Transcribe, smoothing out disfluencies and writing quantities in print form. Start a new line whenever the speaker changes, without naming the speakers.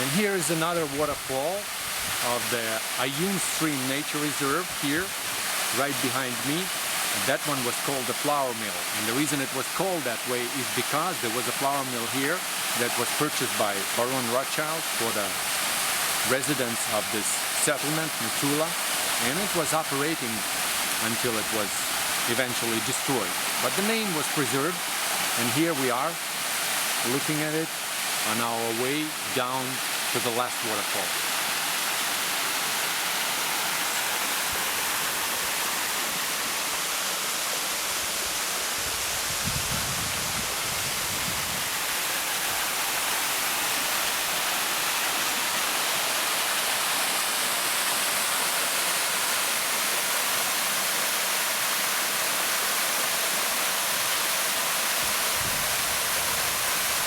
And here is another waterfall of the Iyon Stream Nature Reserve here, right behind me. And that one was called the flour mill. And the reason it was called that way is because there was a flour mill here that was purchased by Baron Rothschild for the residents of this settlement, Metula, and it was operating until it was eventually destroyed. But the name was preserved, and here we are looking at it on our way down to the last waterfall.